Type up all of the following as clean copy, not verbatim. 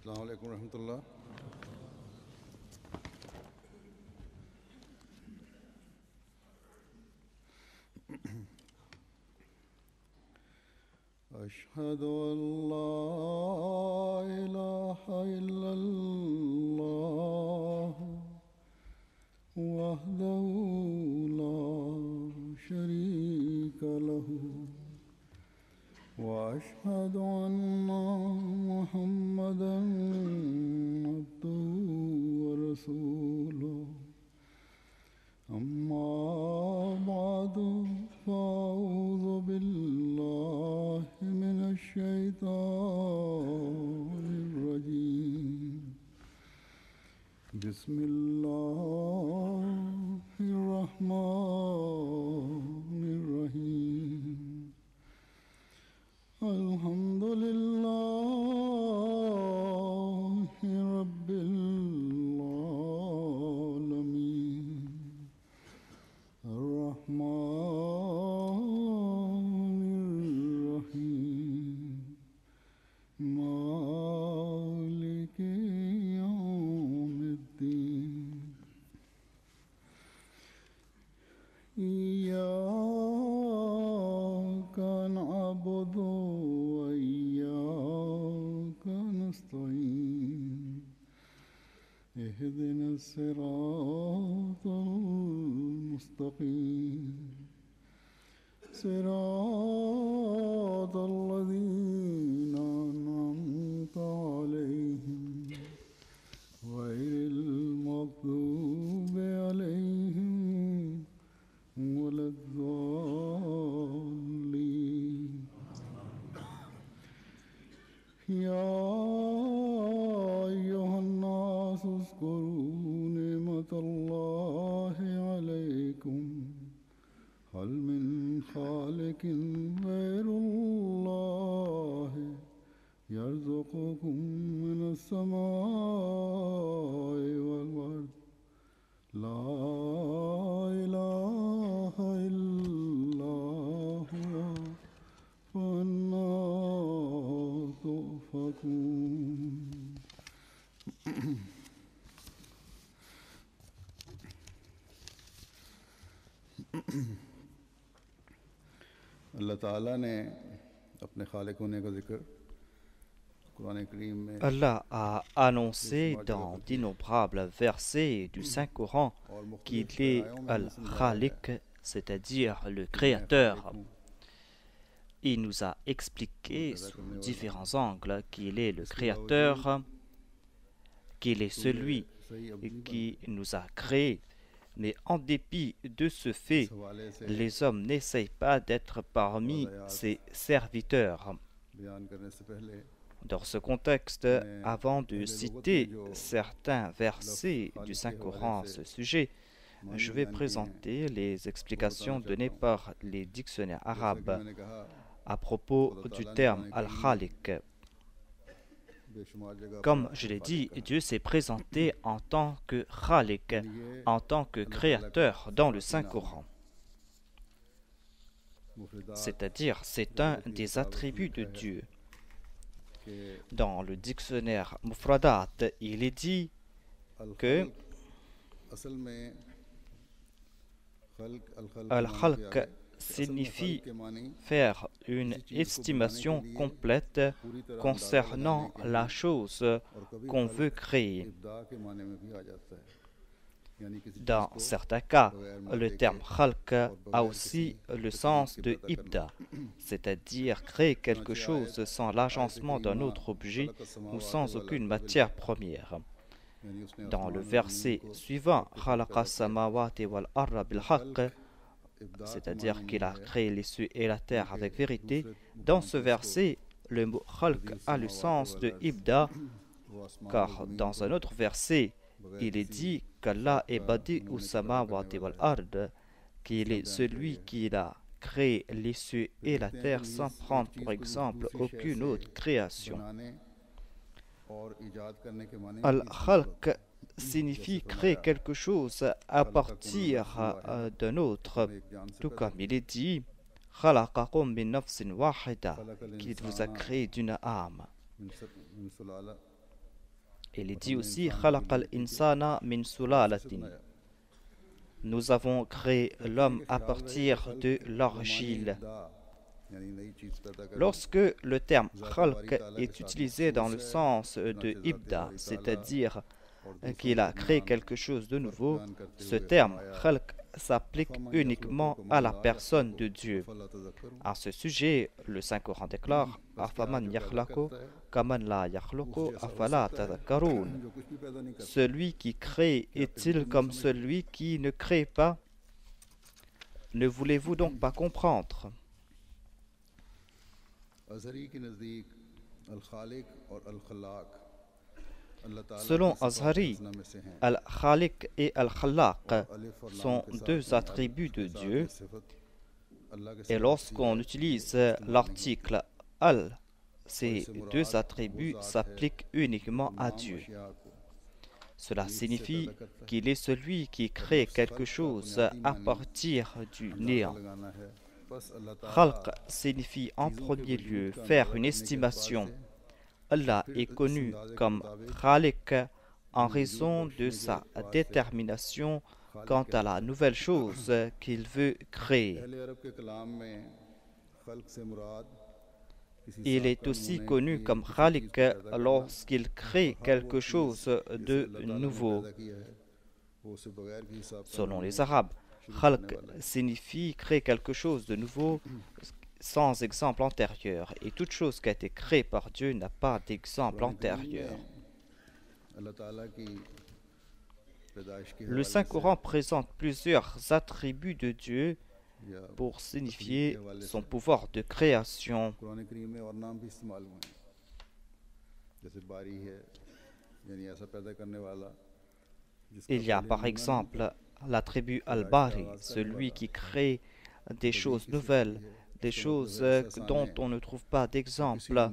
अस्सलामु अलैकुम रहमतुल्लाह। أشهد أن لا إله إلا الله وحده لا شريك له وأشهد أن محمدا عبده ورسوله أما بعد فأعوذ بالله من الشيطان الرجيم بسم الله الرحمن الرحيم الحمد لله رب العالمين الرحمن الرحيم مالك يوم الدين إياك نعبد وإياك نستعين اهدنا الصراط المستقيم صراط الذين أنعمت عليهم غير المغضوب عليهم ولا الضالين يا أيها الناس اذكروا نعمة الله عليكم هل من خالق غير الله يرزقكم من السماء والأرض لا إله إلا هو فأنى تؤفكون अल्लाह ताला ने अपने खालिक होने का जिक्र कुरान करीम में Allah a annoncé dans d'innombrables versets du Saint-Coran और qu'il मुख्तलिफ est आयों में Al-Khaliq, c'est-à-dire le Créateur. Il nous a expliqué sous différents angles qu'il est le Créateur, qu'il est celui qui nous a créés. Mais en dépit de ce fait, les hommes n'essayent pas d'être parmi ses serviteurs. बयान करने से पहले Dans ce contexte, avant de citer certains versets du Saint-Coran à ce sujet, je vais présenter les explications données par les dictionnaires arabes मैंने कहा à propos du terme Al-Khaliq. बेशुमार जगह Comme je l'ai dit, Dieu s'est présenté en tant que Khaliq, en tant que créateur dans le Saint-Coran. C'est-à-dire, c'est un des attributs de Dieu. Dans le dictionnaire Mufradat, il est dit que असल में खल्क Al-Khalq signifie faire une estimation complète concernant la chose qu'on veut créer. इब्दा के माने में भी आ जाता है यानी किसी Dans certains cas, le terme Khalq a aussi le sens de Ibda, c'est-à dire créer quelque chose sans l'agencement d'un autre objet ou sans aucune matière première. यानी उसने Dans le verset suivant, Khalaqa samawati wal arda bil haqq, c'est-à-dire qu'il a créé les cieux et la terre avec vérité. Dans ce verset, le mot Khalq a le sens de Ibda, car dans un autre verset, il est dit qu'Allah est Badi'u samawati wal ard, qu'il est celui qui a créé les cieux et la terre sans prendre pour exemple aucune autre création. बनाने और इजाद करने के माने Al-Khalq signifie créer quelque chose à partir d'un autre, tout comme il est dit Khalaqakum min nafsin wahida, qu'il vous a créé d'une âme. من سلالة Il est dit aussi خلق الإنسان من سلالة. Nous avons créé l'homme à partir de l'argile. Lorsque le terme khalq est utilisé dans le sens de ibda, c'est-à-dire qu'il a créé quelque chose de nouveau, ce terme khalq s'applique uniquement à la personne de Dieu. À ce sujet, le Saint-Coran déclare Afaman yakhlaqu kaman la yakhluqu afala tadhakkarun. Celui qui crée est-il comme celui qui ne crée pas? Ne voulez-vous donc pas comprendre? Selon Azhari, Al-Khaliq et Al-Khallaq sont deux attributs de Dieu, et lorsqu'on utilise l'article Al, ces deux attributs s'appliquent uniquement à Dieu. Cela signifie qu'il est celui qui crée quelque chose à partir du néant. Khalq signifie en premier lieu faire une estimation. Allah est connu comme Khaliq en raison de sa détermination quant à la nouvelle chose qu'il veut créer. Il est aussi connu comme Khaliq lorsqu'il crée quelque chose de nouveau. Selon les Arabes, Khalq signifie créer quelque chose de nouveau sans exemple antérieur, et toute chose qui a été créée par Dieu n'a pas d'exemple antérieur. Le Saint-Coran présente plusieurs attributs de Dieu pour signifier son pouvoir de création. Il y a par exemple l'attribut Al-Bari, celui qui crée des choses nouvelles, des choses dont on ne trouve pas d'exemple.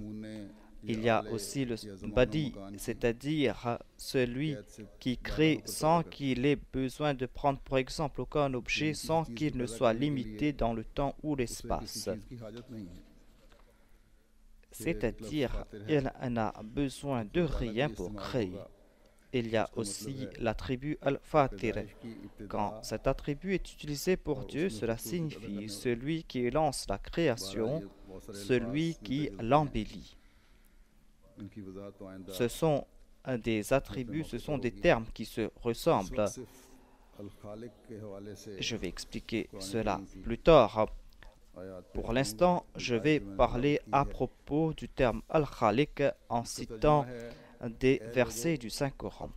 Il y a aussi le Badi, c'est-à-dire celui qui crée sans qu'il ait besoin de prendre pour exemple aucun objet, sans qu'il ne soit limité dans le temps ou l'espace. C'est-à-dire, il n'a besoin de rien pour créer. Il y a aussi l'attribut Al-Fatir. Quand cet attribut est utilisé pour Dieu, cela signifie celui qui lance la création, celui qui l'embellit. Ce sont des attributs, ce sont des termes qui se ressemblent. Je vais expliquer cela plus tard. Pour l'instant, je vais parler à propos du terme Al-Khaliq en citant des versets du Saint-Coran.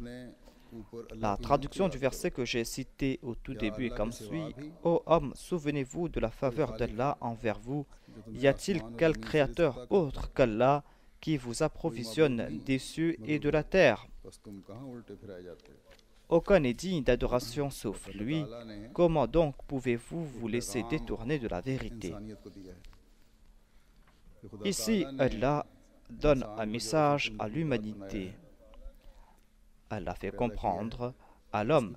La traduction du verset que j'ai cité au tout début est comme suit. Ô homme, souvenez-vous de la faveur d'Allah envers vous. Y a-t-il quel créateur autre qu'Allah qui vous approvisionne des cieux et de la terre? Aucun n'est digne d'adoration sauf lui. Comment donc pouvez-vous vous laisser détourner de la vérité? Ici, Allah donne un message à l'humanité. Allah fait comprendre à l'homme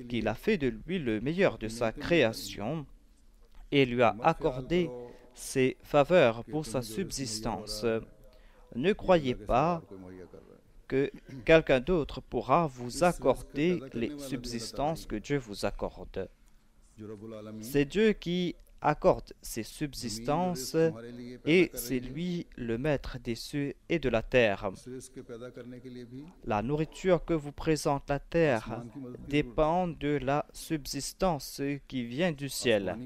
qu'il a fait de lui le meilleur de sa création et lui a accordé ses faveurs pour sa subsistance. Ne croyez pas que quelqu'un d'autre pourra vous accorder les subsistances que Dieu vous accorde. C'est Dieu qui accorde ses subsistances et c'est lui le maître des cieux et de la terre. La nourriture que vous présente la terre dépend de la subsistance qui vient du ciel.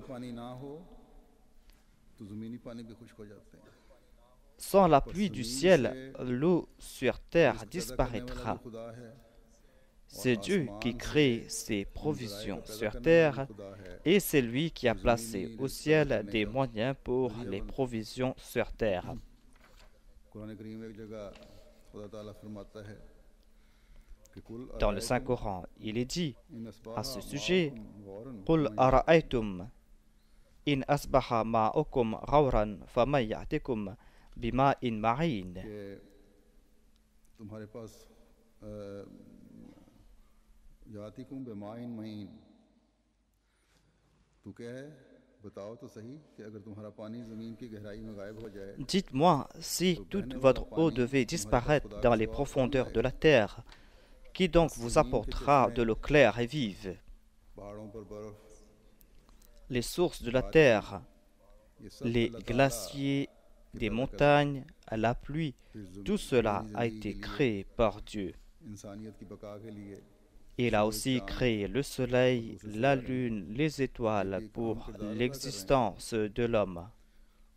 Sans la pluie du ciel, l'eau sur terre disparaîtra. C'est Dieu qui crée ses provisions sur terre et c'est lui qui a placé au ciel des moyens pour les provisions sur terre. Dans le Saint-Coran, il est dit à ce sujet قُلْ أَرَأَيْتُمْ إِنْ أَصْبَحَ مَاؤُكُمْ غَوْرًا فَمَنْ يَأْتِكُمْ بِمَاءٍ مَعِينٍ. बताओ तो सही कि अगर तुम्हारा पानी जमीन की गहराई में गायब हो जाए Dites-moi, si toute votre eau devait disparaître dans les profondeurs de la terre, qui donc vous apportera de l'eau claire et vive? पहाड़ों पर बर्फ Les sources de la terre, ये सब les अल्लाह ताला glaciers, des montagnes, la pluie, tout cela a été créé par Dieu. इंसानियत की बका के लिए Il a aussi créé le soleil, la lune, les étoiles pour l'existence de l'homme.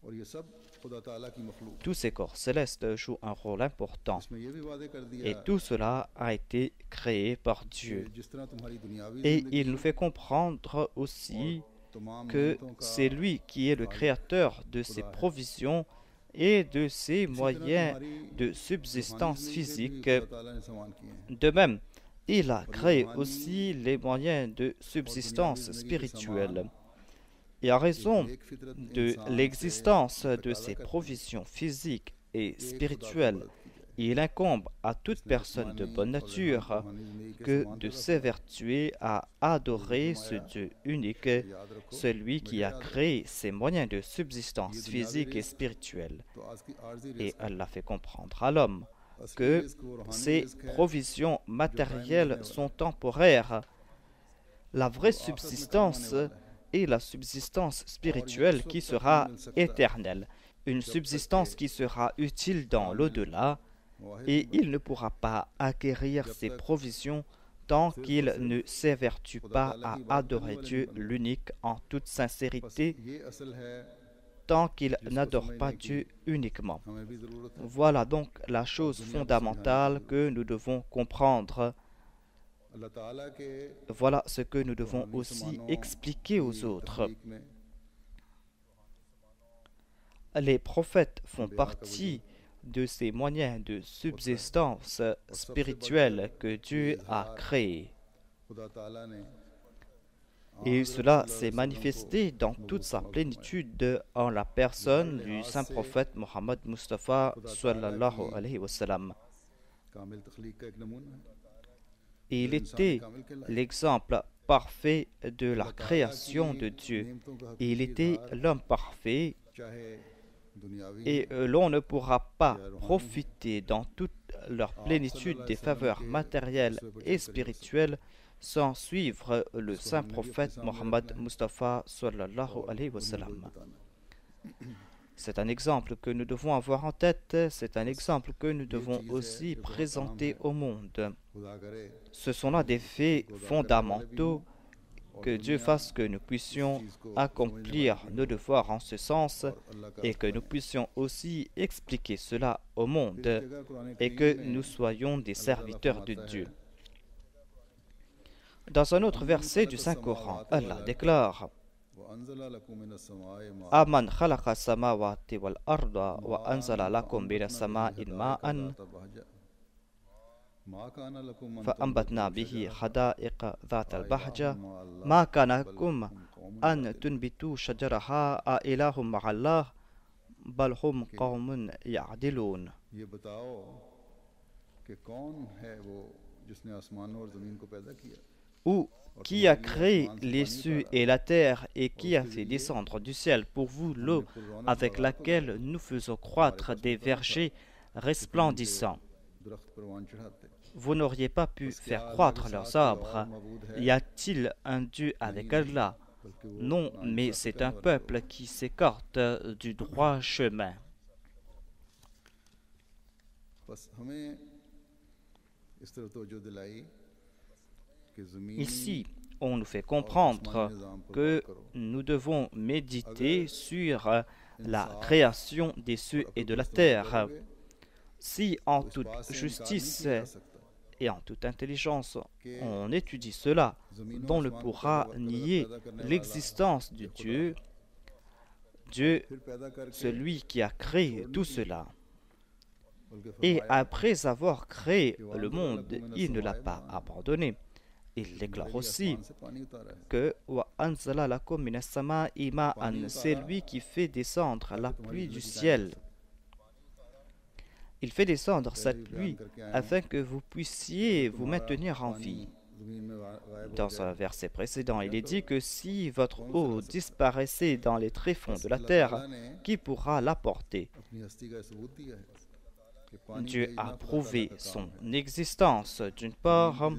और ये सब खुदा ताला की मखलूक Tous ces corps célestes jouent un rôle important. इसमें ये भी वादे कर दिया Et tout cela a été créé par कि Dieu. जिस तरह तुम्हारी दुनियावी Et जिंदगी il nous fait comprendre aussi तमाम que नेमतों का c'est lui qui est le créateur de ses provisions et de ses moyens de subsistance physique. खुदा ताला ने समान किए हैं De même, il a créé aussi les moyens de subsistance spirituelle. Et en raison एक फितरत de इंसान l'existence de ces provisions physiques et spirituelles, il incombe à toute personne de bonne nature que de s'évertuer à adorer ce Dieu unique, celui qui a créé ces moyens de subsistance physique et spirituelle. तो आज की आर्जी Et risk Allah fait comprendre à l'homme असली que risk और रूहानी ces risk है provisions matérielles sont temporaires. La vraie subsistance est la subsistance spirituelle qui sera éternelle, une subsistance qui sera utile dans l'au-delà, et il ne pourra pas acquérir ces provisions tant qu'il ne s'évertue pas à adorer Dieu l'unique en toute sincérité, ये असल है tant qu'il n'adore pas Dieu uniquement. हमें भी जरूरत है Voilà donc la chose fondamentale que nous devons comprendre. अल्लाह ताला के Voilà ce que nous devons aussi expliquer aux autres. तहकीक में Les prophètes font partie de ces moyens de subsistance spirituelle que Dieu a créés. खुदा ताला ने Et cela s'est manifesté dans toute sa plénitude en la personne du saint prophète Mohammed Mustafa sallallahu alayhi wa sallam. कामिल तख्लीक का एक नमूना है Et il était l'exemple parfait de la création de Dieu. Et il était l'homme parfait चाहे दुनियावी et l'on ne pourra pas profiter dans toute leur plénitude des faveurs matérielles et spirituelles sans suivre le saint prophète Mohammed Mustafa sallallahu alayhi wa sallam. C'est un exemple que nous devons avoir en tête, c'est un exemple que nous devons aussi présenter au monde. खुदा करे Ce sont là des faits fondamentaux. Que Dieu fasse que nous puissions accomplir nos devoirs en ce sens et que nous puissions aussi expliquer cela au monde et que nous soyons des serviteurs de Dieu. Dans un autre verset du Saint-Coran, Allah déclare وأنزل لكم من السماء ماء Aman khalaqa samawati wal arda wa anzala lakum minas sama'in ma'an ما كان لكم أن فأنبتنا به حدائق ذات البهجة ما كان لكم أن تنبتوا شجرها أإله مع الله بل هم قوم يعدلون. ये बताओ कि कौन है वो जिसने आसमानों और ज़मीन को पैदा किया Ou qui a créé les cieux et la terre et qui a fait descendre du ciel pour vous l'eau avec laquelle nous faisons croître des vergers resplendissants. दरख्त परवान चढ़ाते Vous n'auriez pas pu faire croître leurs arbres. Y a-t-il un Dieu avec Allah? Non, mais c'est un peuple qui s'écarte du droit chemin. बस हमें इस तरह तवज्जो दिलाई कि ज़मीनी Ici, on nous fait comprendre que nous devons méditer sur la création des cieux et de la terre. Si en toute justice et en toute intelligence on étudie cela, on ne pourra nier l'existence de Dieu, फिर पैदा करके celui qui a créé tout cela. Et après avoir créé le monde, il ne l'a pas abandonné. Il déclare aussi से पानी उतारा है que Wa anzala lakum minas sama'i ma'an, c'est lui qui fait descendre la pluie du ciel. Il fait descendre cette pluie afin que vous puissiez vous maintenir en vie. Dans un verset précédent, il est dit que si votre eau disparaissait dans les tréfonds de la terre, qui pourra l'apporter? Dieu a prouvé son existence. D'une part,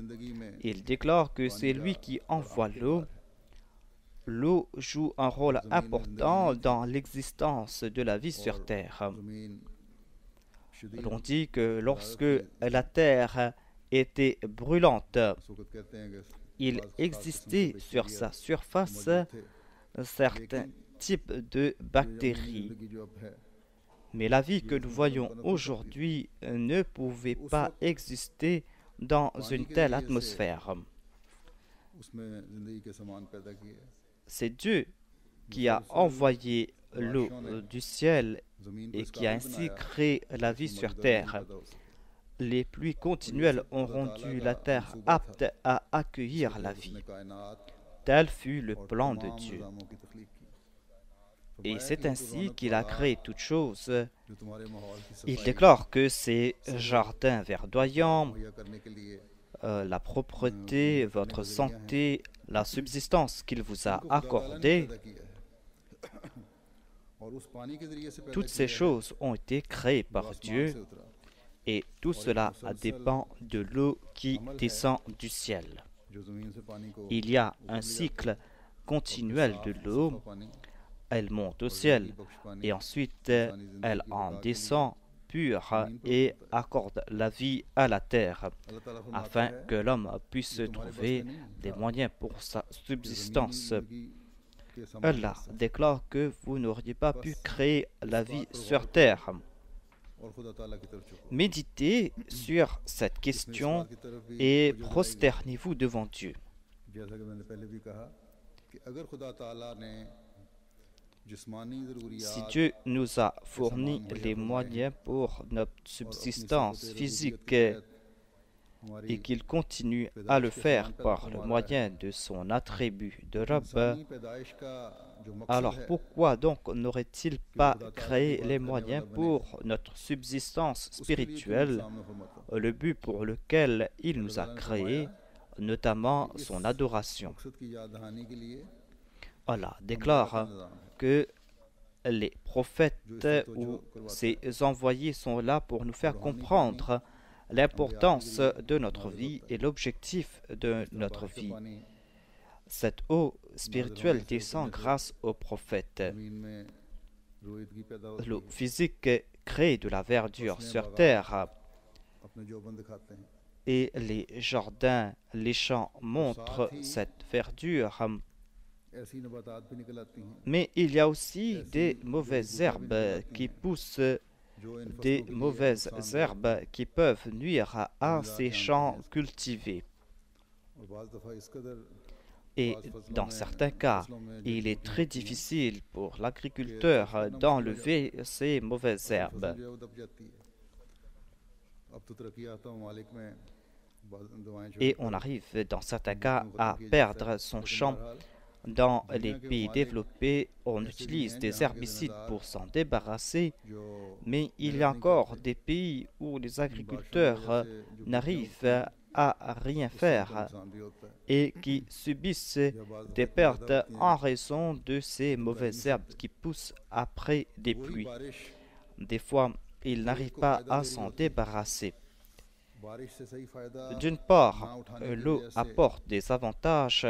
il déclare que c'est lui qui envoie l'eau. L'eau joue un rôle important dans l'existence de la vie sur terre. L'on dit que lorsque la terre était brûlante, il existait sur sa surface certains types de bactéries. Mais la vie que nous voyons aujourd'hui ne pouvait pas exister dans une telle atmosphère. C'est Dieu qui a envoyé l'eau du ciel et qui a ainsi créé la vie sur terre. Les pluies continuelles ont rendu la terre apte à accueillir la vie. Tel fut le plan de Dieu. Et c'est ainsi qu'il a créé toutes choses. Il déclare que ces jardins verdoyants, la propreté, votre santé, la subsistance qu'il vous a accordée, toutes ces choses ont été créées par Dieu et tout cela dépend de l'eau qui descend du ciel. Il y a un cycle continuel de l'eau. Elle monte au ciel et ensuite elle en descend pure et accorde la vie à la terre afin que l'homme puisse trouver des moyens pour sa subsistance. Allah déclare que vous n'auriez pas pu créer la vie sur terre. Méditez sur cette question et prosternez-vous devant Dieu. Si Dieu nous a fourni les moyens pour notre subsistance physique et qu'il continue à le faire par le moyen de son attribut de Rabb, alors pourquoi donc n'aurait-il pas créé les moyens pour notre subsistance spirituelle, le but pour lequel il nous a créés, notamment son adoration? Allah déclare que les prophètes ou ses envoyés sont là pour nous faire comprendre l'importance de notre vie et l'objectif de notre vie. Cette eau spirituelle descend grâce aux prophètes. L'eau physique crée de la verdure sur terre et les jardins, les champs montrent cette verdure. Mais il y a aussi des mauvaises herbes qui poussent, des mauvaises herbes qui peuvent nuire à ces champs cultivés. Et dans certains cas, il est très difficile pour l'agriculteur d'enlever ces mauvaises herbes. Et on arrive dans certains cas à perdre son champ. Dans les pays développés, on utilise des herbicides pour s'en débarrasser, mais il y a encore des pays où les agriculteurs n'arrivent à rien faire et qui subissent des pertes en raison de ces mauvaises herbes qui poussent après des pluies. Des fois, ils n'arrivent pas à s'en débarrasser. D'une part, l'eau apporte des avantages.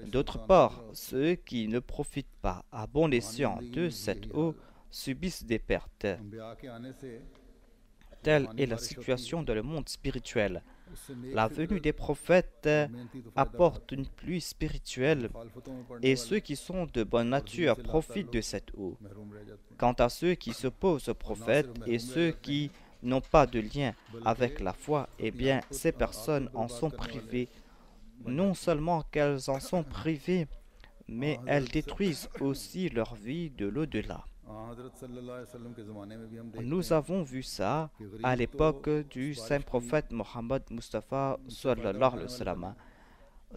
D'autre part, ceux qui ne profitent pas à bon escient de cette eau subissent des pertes. Telle est la situation dans le monde spirituel. La venue des prophètes apporte une pluie spirituelle et ceux qui sont de bonne nature profitent de cette eau. Quant à ceux qui s'opposent aux prophètes et ceux qui n'ont pas de lien avec la foi, eh bien, ces personnes en sont privées. Non seulement qu'elles en sont privées, mais elles détruisent aussi leur vie de l'au-delà. Nous avons vu ça à l'époque du saint prophète Mohammed Mustafa sallallahu alayhi wa sallam.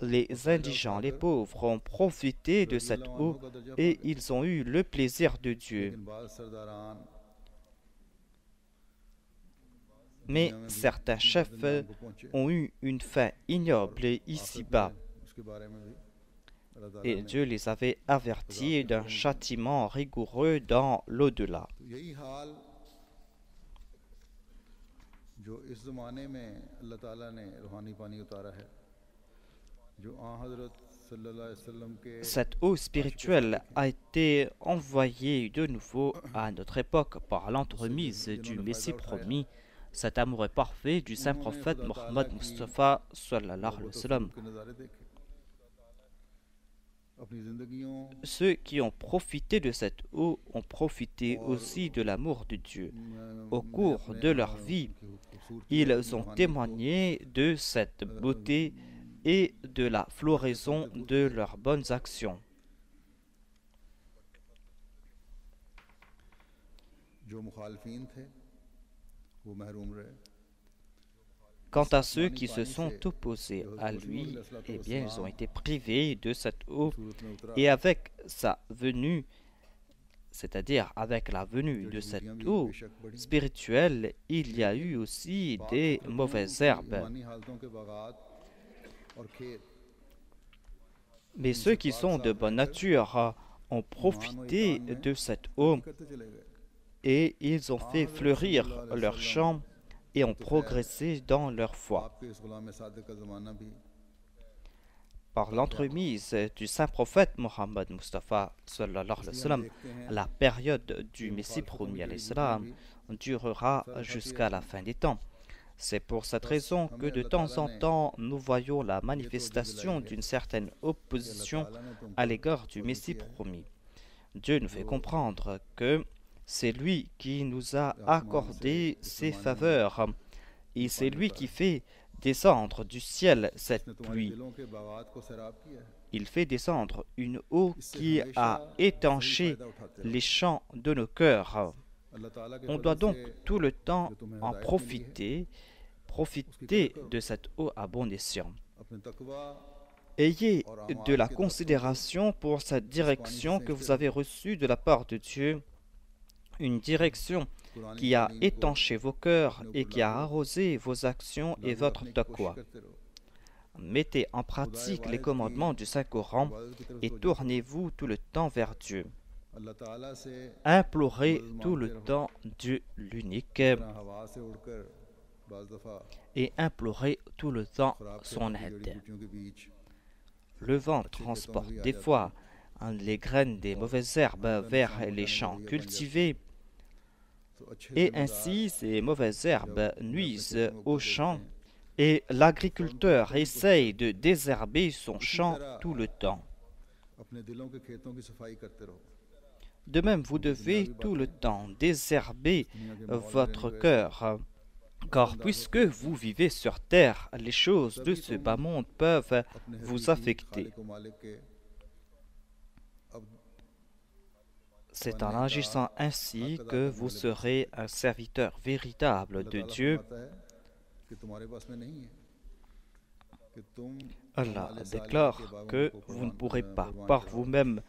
Les indigents, les pauvres ont profité de cette eau et ils ont eu le plaisir de Dieu. Mais certains chefs ont eu une fin ignoble ici-bas. Et Dieu les avait avertis d'un châtiment rigoureux dans l'au-delà. Cette eau spirituelle a été envoyée de nouveau à notre époque par l'entremise du Messie promis. Cet amour est parfait du saint prophète Mohammed Mustafa sallallahu alayhi wa sallam. Ceux qui ont profité de cette eau ont profité aussi de l'amour de Dieu. Au cours de leur vie, ils ont témoigné de cette beauté et de la floraison de leurs bonnes actions. Quant à ceux qui se sont opposés à lui, eh bien, ils ont été privés de cette eau. Et avec sa venue, c'est-à-dire avec la venue de cette eau spirituelle, il y a eu aussi des mauvaises herbes. Mais ceux qui sont de bonne nature ont profité de cette eau et ils ont fait fleurir leurs champs et ont progressé dans leur foi. Par l'entremise du saint prophète Mohammed Mustafa sallallahu alayhi wa sallam, la période du Messie promis alayhi salam durera jusqu'à la fin des temps. C'est pour cette raison que de temps en temps, nous voyons la manifestation d'une certaine opposition à l'égard du Messie promis. Dieu nous fait comprendre que c'est lui qui nous a accordé ses faveurs et c'est lui qui fait descendre du ciel cette pluie. Il fait descendre une eau qui a étanché les champs de nos cœurs. On doit donc tout le temps en profiter de cette eau à bon escient. Ayez de la considération pour cette direction que vous avez reçue de la part de Dieu, une direction qui a étanché vos cœurs et qui a arrosé vos actions et votre taqwa. Mettez en pratique les commandements du Saint-Coran et tournez-vous tout le temps vers Dieu. Implorez tout le temps Dieu l'unique et implorez tout le temps son aide. Le vent transporte des fois les graines des mauvaises herbes vers les champs cultivés et ainsi ces mauvaises herbes nuisent aux champs et l'agriculteur essaye de désherber son champ tout le temps. De même, vous devez tout le temps désherber votre cœur, car puisque vous vivez sur terre, les choses de ce bas monde peuvent vous affecter. C'est en agissant ainsi que vous serez un serviteur véritable de Dieu. Allah déclare que vous ne pourrez pas par vous-même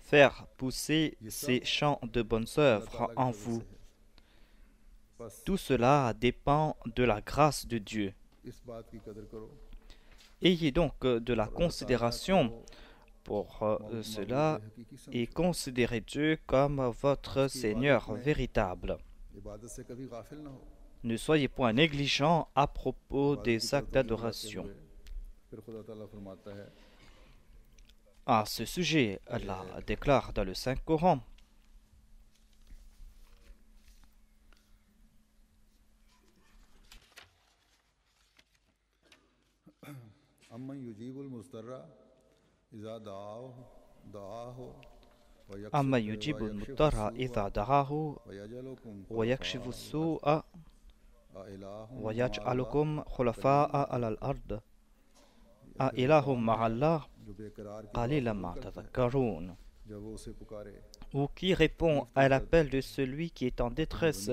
faire pousser ces champs de bonnes œuvres en vous. Tout cela dépend de la grâce de Dieu. Ayez donc de la considération pour cela et considérez Dieu comme votre Seigneur véritable. Ne soyez point négligents à propos des actes d'adoration. À ce sujet, Allah déclare dans le Saint-Coran: أَمَّنْ يُجِيبُ الْمُضْطَرَّ إِذَا دَعَاهُ وَيَكْشِفُ السُّوءَ وَيَجْعَلُكُمْ خُلَفَاءَ عَلَى الْأَرْضِ أَإِلَٰهٌ مَعَ اللَّهِ قَلِيلًا مَا تَذَكَّرُونَ. Ou qui répond à l'appel de celui qui est en détresse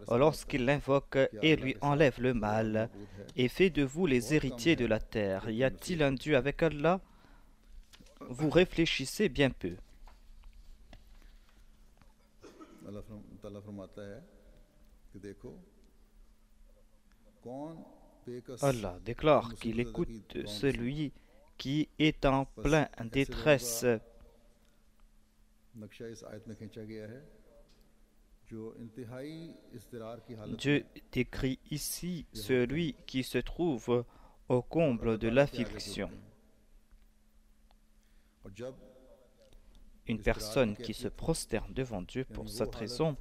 lorsqu'il l'invoque et lui enlève le mal et fait de vous les héritiers de la terre. Y a-t-il un Dieu avec Allah? Vous réfléchissez bien peu. Allah déclare qu'il écoute celui qui est en pleine détresse. Dieu décrit ici celui qui se trouve au comble de l'affliction. Une personne qui se prosterne devant Dieu pour cette raison,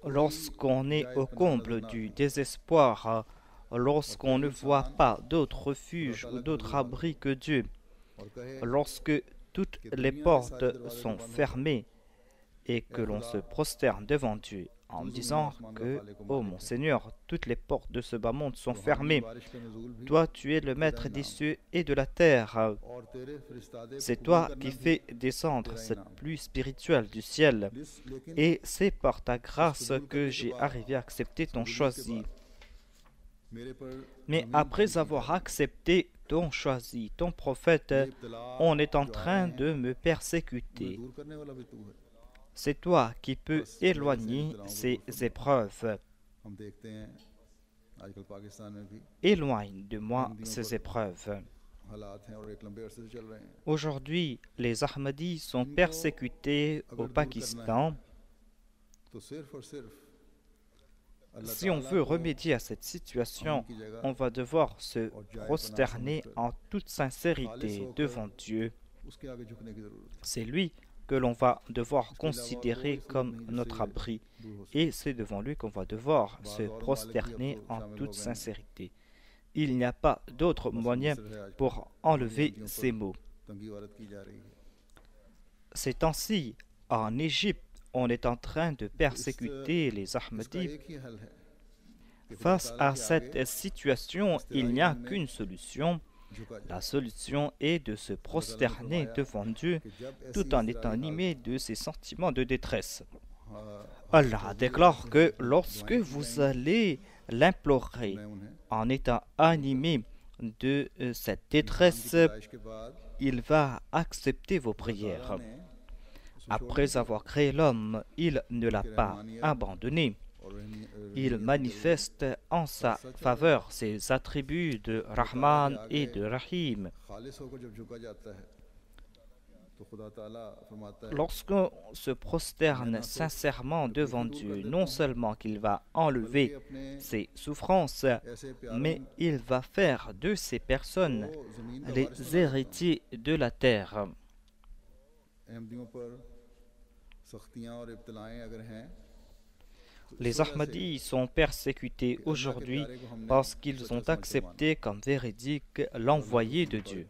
lorsqu'on est au comble du désespoir, lorsqu'on ne voit pas d'autre refuge ou d'autre abri que Dieu, lorsque toutes les portes sont fermées et que l'on se prosterne devant Dieu en disant que, oh mon Seigneur, toutes les portes de ce bas monde sont fermées. Toi, tu es le maître des cieux et de la terre. C'est toi qui fais descendre cette pluie spirituelle du ciel. Et c'est par ta grâce que j'ai arrivé à accepter ton choisi. Mais après avoir accepté ton choisi, ton prophète, on est en train de me persécuter. C'est toi qui peux éloigner ces épreuves. Éloigne de moi ces épreuves. Aujourd'hui, les Ahmadis sont persécutés au Pakistan. Si on veut remédier à cette situation, on va devoir se prosterner en toute sincérité devant Dieu. C'est lui que l'on va devoir considérer comme notre abri. Et c'est devant lui qu'on va devoir se prosterner en toute sincérité. Il n'y a pas d'autre moyen pour enlever ces maux. Ces temps-ci, en Égypte, on est en train de persécuter les Ahmadis. Face à cette situation, il n'y a qu'une solution. La solution est de se prosterner devant Dieu tout en étant animé de ses sentiments de détresse. Allah déclare que lorsque vous allez l'implorer en étant animé de cette détresse, il va accepter vos prières. Après avoir créé l'homme, il ne l'a pas abandonné. Il manifeste en sa faveur ses attributs de Rahman et de Rahim. Lorsqu'on se prosterne sincèrement devant Dieu, non seulement qu'il va enlever ses souffrances, mais il va faire de ces personnes les héritiers de la terre. Les Ahmadis sont persécutés aujourd'hui parce qu'ils ont accepté comme véridique l'envoyé de Dieu.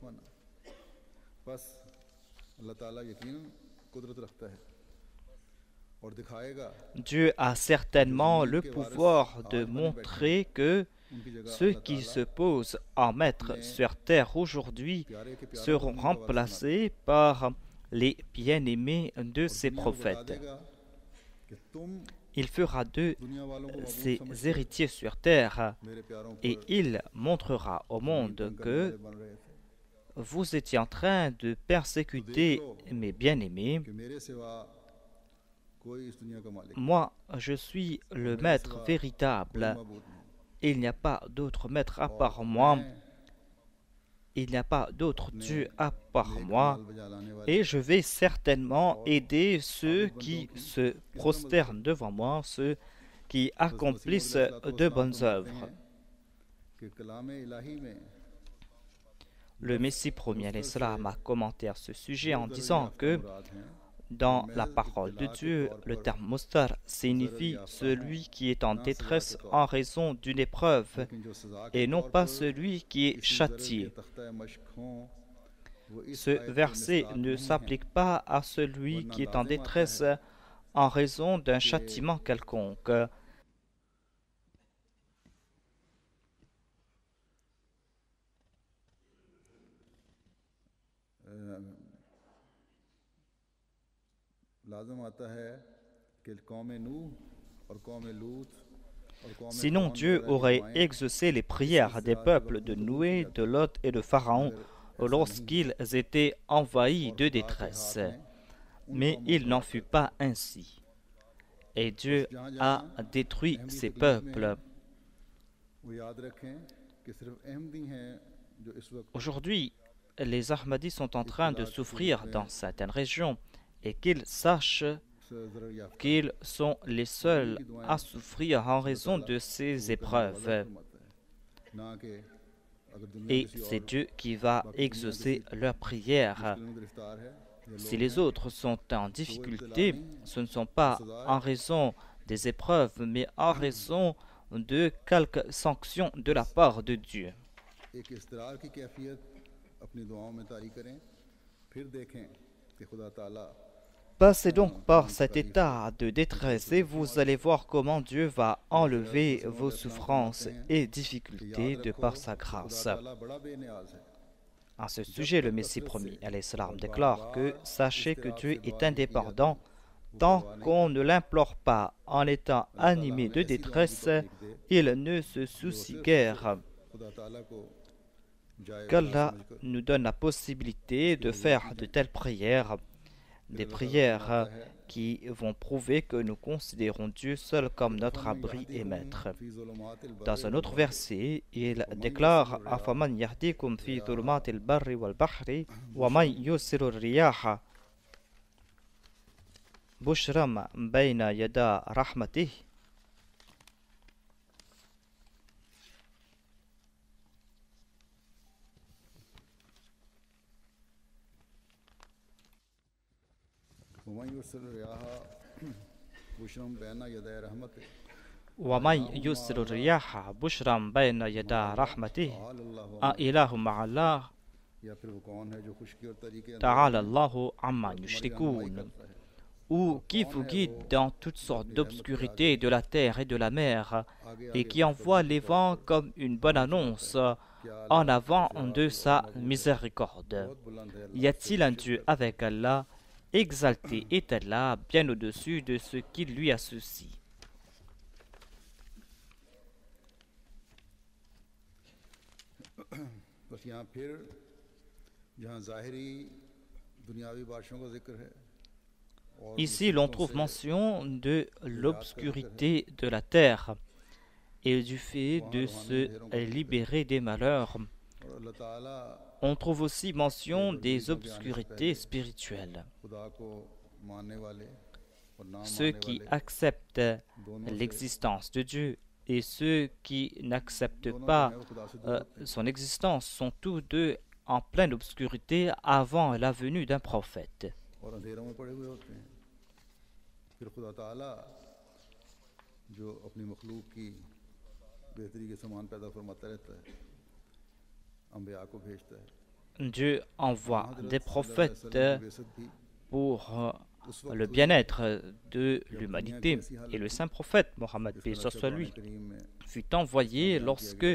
Dieu a certainement le pouvoir de montrer que ceux qui se posent en maître sur terre aujourd'hui seront remplacés par les bien-aimés de ses prophètes. Il fera d'eux ses héritiers sur terre et il montrera au monde que vous étiez en train de persécuter mes bien-aimés. Moi, je suis le maître véritable. Il n'y a pas d'autre maître à part moi. Il n'y a pas d'autre Dieu à part moi. Et je vais certainement aider ceux qui se prosternent devant moi, ceux qui accomplissent de bonnes œuvres. Le Messie premier l'Islam a commenté à ce sujet en disant que dans la parole de Dieu, le terme mustar signifie celui qui est en détresse en raison d'une épreuve et non pas celui qui est châtié. Ce verset ne s'applique pas à celui qui est en détresse en raison d'un châtiment quelconque. Sinon, Dieu aurait exaucé les prières des peuples de Noé, de Lot et de Pharaon lorsqu'ils étaient envahis de détresse. Mais il n'en fut pas ainsi. Et Dieu a détruit ces peuples. Aujourd'hui, les Ahmadis sont en train de souffrir dans certaines régions et qu'ils sachent qu'ils sont les seuls à souffrir en raison de ces épreuves. Et c'est Dieu qui va exaucer leurs prières. Si les autres sont en difficulté, ce ne sont pas en raison des épreuves, mais en raison de quelques sanctions de la part de Dieu. Passez donc par cet état de détresse et vous allez voir comment Dieu va enlever vos souffrances et difficultés de par sa grâce. À ce sujet, le Messie promis, alayhi salam, déclare que sachez que Dieu est indépendant tant qu'on ne l'implore pas en étant animé de détresse, il ne se soucie guère qu'Allah nous donne la possibilité de faire de telles prières, des prières qui vont prouver que nous considérons Dieu seul comme notre abri et maître. Dans un autre verset, il déclare « Afaman yahdikum fi dhulumatil barri wal bahri wa man yusiru riyaha bushram bayna yada rahmatih » وَمَنْ يُرْسِلِ الرِّيَاحَ بُشْرًا بَيْنَ يَدَيْ رَحْمَتِهِ أَإِلَٰهٌ مَعَ اللَّهِ تَعَالَى اللَّهُ عَمَّا يُشْرِكُونَ. Ou qui vous guide dans toutes sortes d'obscurités de la terre et de la mer, et qui envoie les vents comme une bonne annonce en avant de sa miséricorde. Y a-t-il un Dieu avec Allah? Exalté est Allah bien au-dessus de ce qui lui associe. Ici, l'on trouve mention de l'obscurité de la terre et du fait de se libérer des malheurs. On trouve aussi mention des obscurités spirituelles. Ceux qui acceptent l'existence de Dieu et ceux qui n'acceptent pas son existence sont tous deux en pleine obscurité avant la venue d'un prophète. Dieu envoie des prophètes pour le bien-être de l'humanité. Et le saint prophète, Mohammed, paix soit lui, fut envoyé lorsque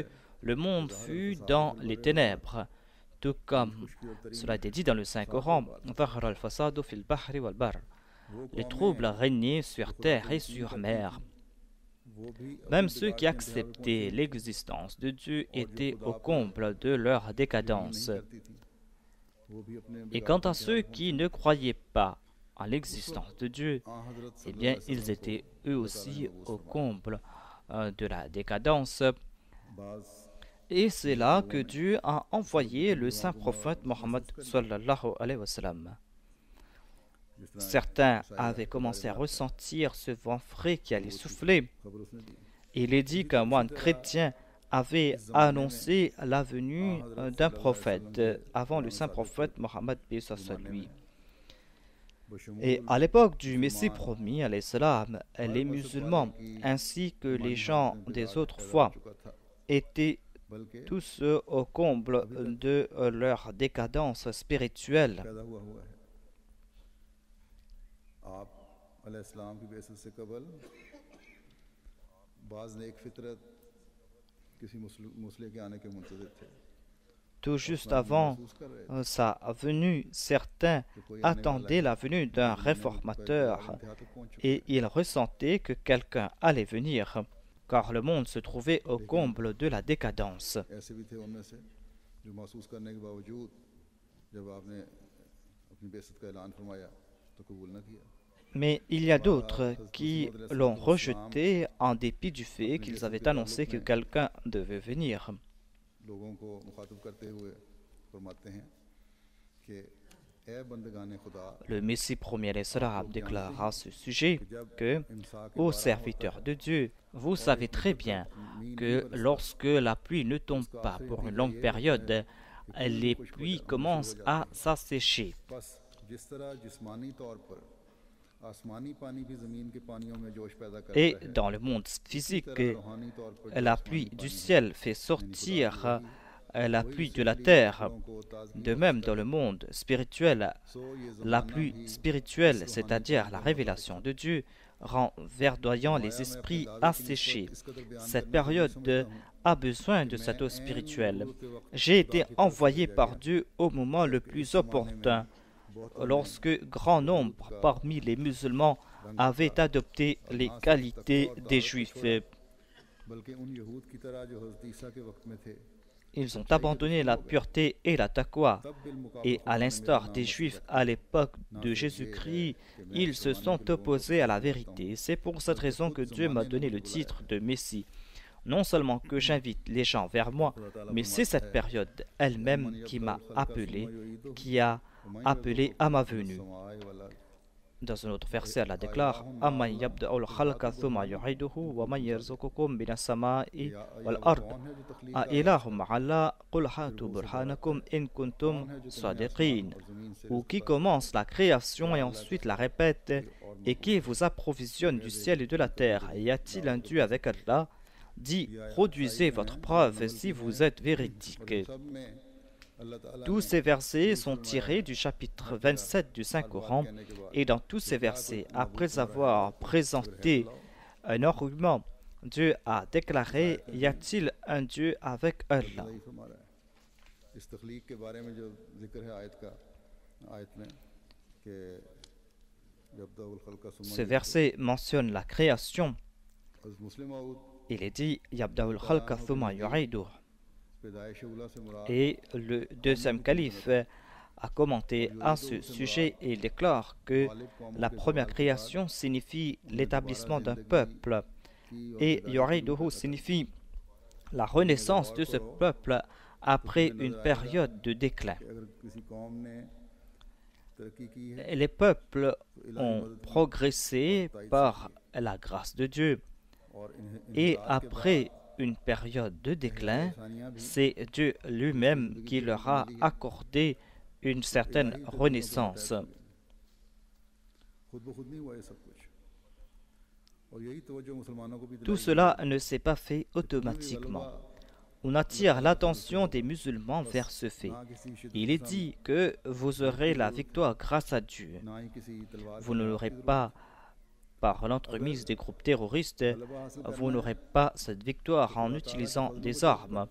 le monde fut dans les ténèbres, tout comme cela a été dit dans le Saint-Coran. Les troubles régnaient sur terre et sur mer. Même ceux qui acceptaient l'existence de Dieu étaient au comble de leur décadence. Et quant à ceux qui ne croyaient pas en l'existence de Dieu, eh bien, ils étaient eux aussi au comble de la décadence. Et c'est là que Dieu a envoyé le saint prophète Mohammed sallallahu alayhi wa sallam. Certains avaient commencé à ressentir ce vent frais qui allait souffler. Il est dit qu'un moine chrétien avait annoncé la venue d'un prophète avant le saint prophète Mohammed paix soit lui. Et à l'époque du Messie promis, alayhi salam, les musulmans ainsi que les gens des autres foi étaient tous au comble de leur décadence spirituelle. Tout juste avant sa venue, certains attendaient la venue d'un réformateur et ils ressentaient que quelqu'un allait venir, car le monde se trouvait au comble de la décadence. Mais il y a d'autres qui l'ont rejeté en dépit du fait qu'ils avaient annoncé que quelqu'un devait venir. लोगों को मुखातिब करते हुए फरमाते हैं कि ए बंदगान खुदा Le Messie premier déclare à ce sujet que, ô serviteurs de Dieu, vous savez très bien que lorsque la pluie ne tombe pas pour une longue période, les pluies commencent à s'assécher. बस जिस तरह जिस्मानी तौर पर आसमानी पानी भी ज़मीन के पानियों में जोश पैदा करता Et है dans le monde physique, रूहानी तौर पर जो la आसमानी pluie du पानी है, ciel fait sortir la pluie de la terre. को ताज़गी De même, dans le monde spirituel, सो ये la ज़माना pluie भी spirituelle, c'est-à-dire la révélation de Dieu, rend verdoyant les esprits asséchés. Cette période a besoin de cette eau spirituelle. J'ai été envoyé par Dieu au moment le plus opportun, lorsque grand nombre parmi les musulmans avaient adopté les qualités des Juifs. बल्कि उन यहूद की तरह जो हज़रत ईसा के वक्त में थे Ils ont abandonné la pureté et la taqwa. Et à l'instar des Juifs à l'époque de Jésus-Christ, ils se sont opposés à la vérité. C'est pour cette raison que Dieu m'a donné le titre de Messie. Non seulement que j'invite les gens vers moi, mais c'est cette période elle-même qui m'a appelé, qui a appelé à ma venue. Dans un autre verset, elle déclare Amman yabda'ul khalqa thumma yu'iduhu wa man yarzuqukum minas sama'i wal ard a ilahum ma'allah qul hatu burhanakum in kuntum sadiqin. Ou qui commence la création et ensuite la répète, et qui vous approvisionne du ciel et de la terre. Y a-t-il un Dieu avec Allah? Dit, produisez votre preuve si vous êtes véridique. Tous ces versets sont tirés du chapitre 27 du Saint-Coran, et dans tous ces versets, après avoir présenté un argument, Dieu a déclaré, y a-t-il un Dieu avec Allah? इस तख्लीक के बारे में जो जिक्र है आयत में कि यब्दउल खल्क़ सुम्मा Ce verset mentionne la création. हज़रत मुस्लिम मऊद Il est dit, Yabda'ul khalqa thumma yu'iduh. पैदाइश उला से मुराद Et le deuxième calife a commenté à ce sujet et il déclare que la première création signifie l'établissement d'un peuple et Yuriduhu signifie la renaissance de ce peuple après une période de déclin. कि अगर किसी कौम ने तरक्की की है Les peuples ont progressé par la grâce de Dieu और et après une période de déclin, c'est Dieu lui-même qui leur a accordé une certaine renaissance. खुद ब खुद नहीं हुआ ये सब कुछ और यही तवज्जो मुसलमानों को भी Tout cela ne s'est pas fait automatiquement. On attire l'attention des musulmans vers ce fait. Il est dit que vous aurez la victoire grâce à Dieu. ना ही किसी तलवार Vous ne l'aurez pas par l'entremise des groupes terroristes, vous n'aurez pas cette victoire en utilisant des armes.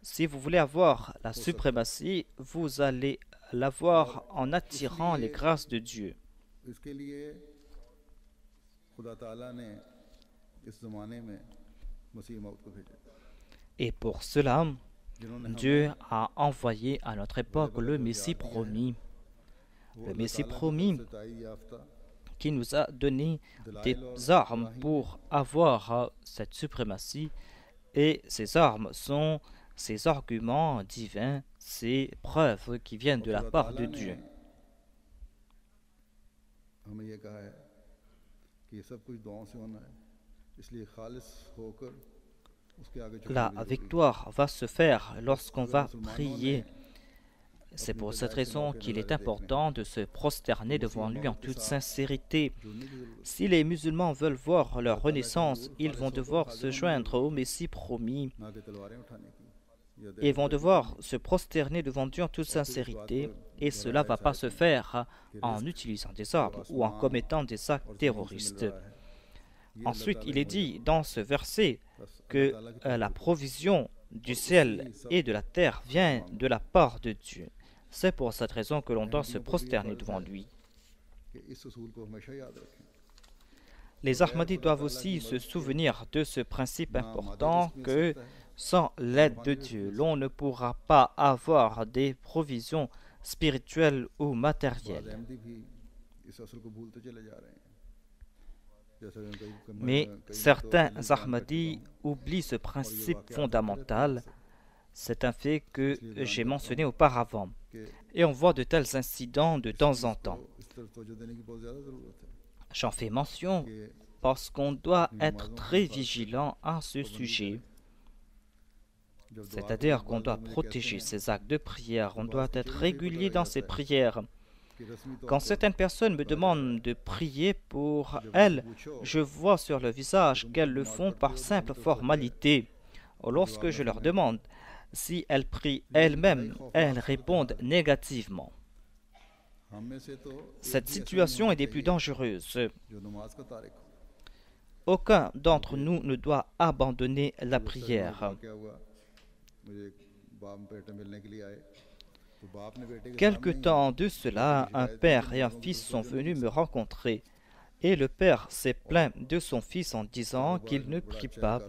Si vous voulez avoir la suprématie, vous allez l'avoir en attirant les grâces de Dieu. इसके लिए खुदा ताला ने इस ज़माने में मसीह मौत को भेजा Et pour cela, जिन्होंने Dieu a envoyé à notre époque le Messie promis. Le Messie promis ताई याफ्ता qui nous a donné des armes pour avoir cette suprématie. Et ces armes sont ces arguments divins, ces preuves qui viennent de la part de Dieu. हमें ये कहा है कि ये सब कुछ दुआओं से होना है इसलिए खालिस होकर उसके आगे झुकना La भी जरूरी है। victoire va se faire lorsqu'on va prier. C'est pour cette raison qu'il est important de se prosterner devant lui en toute sincérité. Si les musulmans veulent voir leur renaissance, ils vont devoir se joindre au Messie promis. ना कि तलवारें उठाने की या Ils vont devoir se prosterner devant Dieu en toute sincérité. Et cela ne va pas se faire en utilisant des armes ou en commettant des actes terroristes. Ensuite, il est dit dans ce verset que la provision du ciel et de la terre vient de la part de Dieu. C'est pour cette raison que l'on doit se prosterner devant lui. कि इस उसूल को हमेशा याद रखें Les Ahmadis doivent aussi se souvenir de ce principe important que sans l'aide de Dieu, l'on ne pourra pas avoir des provisions spirituelles ou matérielles. Ahmadi भी इस असल को भूलते चले जा रहे हैं जैसे Mais certains Ahmadis oublient ce principe fondamental. C'est un fait que j'ai mentionné auparavant. Et on voit de tels incidents de temps en temps. J'en fais mention parce qu'on doit être très vigilant à ce sujet. C'est-à-dire qu'on doit protéger ses actes de prière, on doit être régulier dans ses prières. Quand certaines personnes me demandent de prier pour elles, je vois sur le visage qu'elles le font par simple formalité. Lorsque je leur demande si elles prient elles-mêmes, elles répondent négativement. Cette situation est des plus dangereuses. Aucun d'entre nous ne doit abandonner la prière. Quelque temps de cela, un père et un fils sont venus me rencontrer. Et le père s'est plaint de son fils en disant qu'il ne prie pas,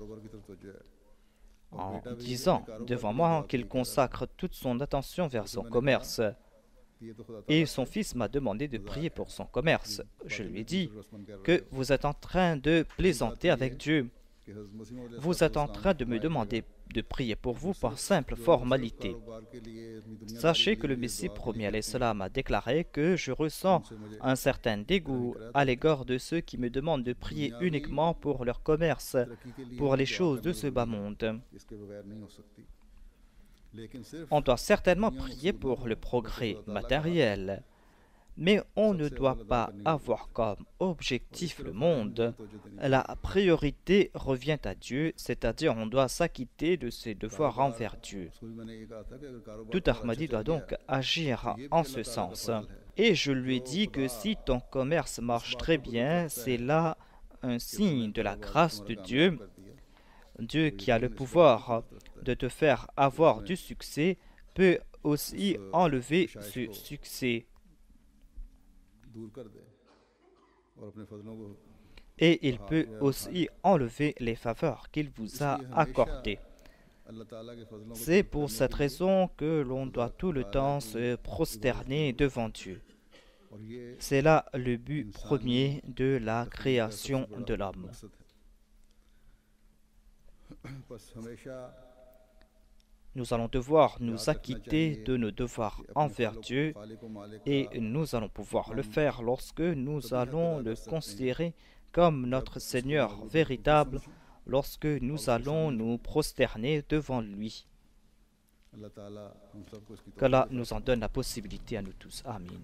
en disant devant moi qu'il consacre toute son attention vers son commerce. Et son fils m'a demandé de prier pour son commerce. Je lui ai dit que vous êtes en train de plaisanter avec Dieu. Vous êtes en train de me demander de prier pour vous par simple formalité. Sachez que le Messie premier alayhi salam a déclaré que je ressens un certain dégoût à l'égard de ceux qui me demandent de prier uniquement pour leur commerce, pour les choses de ce bas monde. On doit certainement prier pour le progrès matériel, mais on ne doit pas avoir comme objectif le monde. La priorité revient à Dieu, c'est-à-dire on doit s'acquitter de ses devoirs envers Dieu. Tout Ahmadi doit donc agir en ce sens. Et je lui ai dit que si ton commerce marche très bien, c'est là un signe de la grâce de Dieu. Dieu qui a le pouvoir de te faire avoir du succès peut aussi enlever ce succès. Et il peut aussi enlever les faveurs qu'il vous a accordées. C'est pour cette raison que l'on doit tout le temps se prosterner devant Dieu. C'est là le but premier de la création de l'homme. Nous allons devoir nous acquitter de nos devoirs envers Dieu et nous allons pouvoir le faire lorsque nous allons le considérer comme notre Seigneur véritable, lorsque nous allons nous prosterner devant lui. Qu'Allah nous en donne la possibilité à nous tous. Amin.